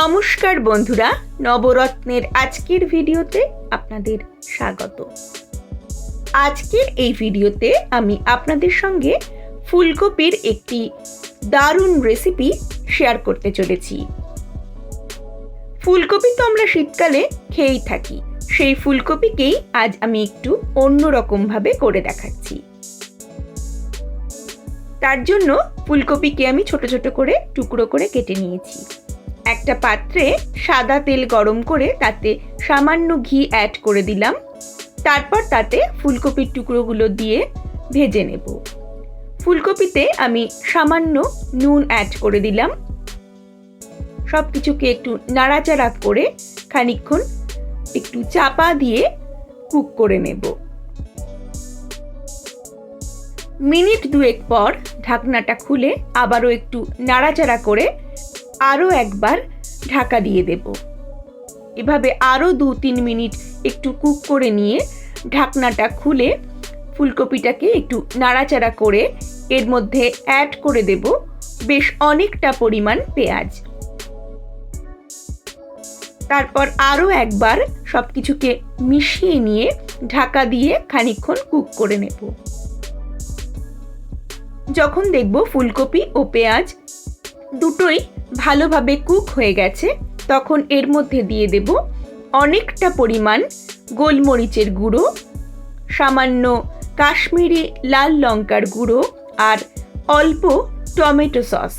নমস্কার বন্ধুরা, নবরত্নের আজকের ভিডিওতে আপনাদের স্বাগত। আজকের এই ভিডিওতে আমি আপনাদের সঙ্গে ফুলকপির একটি দারুণ রেসিপি শেয়ার করতে চলেছি। ফুলকপি তো আমরা শীতকালে খেয়েই থাকি, সেই ফুলকপিকেই আজ আমি একটু অন্যরকমভাবে করে দেখাচ্ছি। তার জন্য ফুলকপিকে আমি ছোট ছোট করে টুকরো করে কেটে নিয়েছি। একটা পাত্রে সাদা তেল গরম করে তাতে সামান্য ঘি অ্যাড করে দিলাম। তারপর তাতে ফুলকপির টুকরোগুলো দিয়ে ভেজে নেব। ফুলকপিতে আমি সামান্য নুন অ্যাড করে দিলাম। সব কিছুকে একটু নাড়াচাড়া করে খানিকক্ষণ একটু চাপা দিয়ে কুক করে নেব। মিনিট দুয়েক পর ঢাকনাটা খুলে আবারও একটু নাড়াচাড়া করে আরও একবার ঢাকা দিয়ে দেব। এভাবে আরও 2-3 মিনিট একটু কুক করে নিয়ে ঢাকনাটা খুলে ফুলকপিটাকে একটু নাড়াচাড়া করে এর মধ্যে অ্যাড করে দেব বেশ অনেকটা পরিমাণ পেঁয়াজ। তারপর আরও একবার সব কিছুকে মিশিয়ে নিয়ে ঢাকা দিয়ে খানিকক্ষণ কুক করে নেব। যখন দেখব ফুলকপি ও পেঁয়াজ দুটোই ভালোভাবে কুক হয়ে গেছে, তখন এর মধ্যে দিয়ে দেব অনেকটা পরিমাণ গোলমরিচের গুঁড়ো, সামান্য কাশ্মীরি লাল লঙ্কার গুঁড়ো আর অল্প টমেটো সস।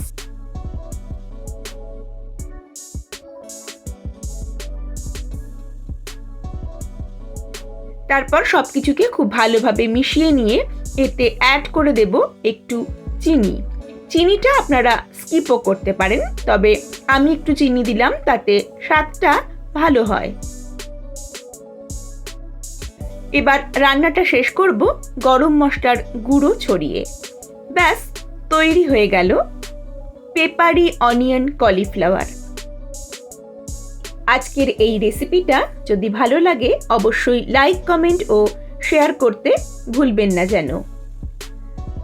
তারপর সব কিছুকে খুব ভালোভাবে মিশিয়ে নিয়ে এতে অ্যাড করে দেব একটু চিনি। চিনিটা আপনারা স্কিপও করতে পারেন, তবে আমি একটু চিনি দিলাম, তাতে স্বাদটা ভালো হয়। এবার রান্নাটা শেষ করব গরম মশলার গুঁড়ো ছড়িয়ে। ব্যাস তৈরি হয়ে গেল পেপারি অনিয়ন কলিফ্লাওয়ার। আজকের এই রেসিপিটা যদি ভালো লাগে অবশ্যই লাইক, কমেন্ট ও শেয়ার করতে ভুলবেন না যেন।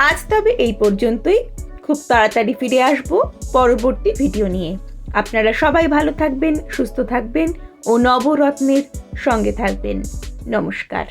আজ তবে এই পর্যন্তই। খুব তাড়াতাড়ি ফিরে আসব পরবর্তী ভিডিও নিয়ে। আপনারা সবাই ভালো থাকবেন, সুস্থ থাকবেন ও নবরত্নের সঙ্গে থাকবেন। নমস্কার।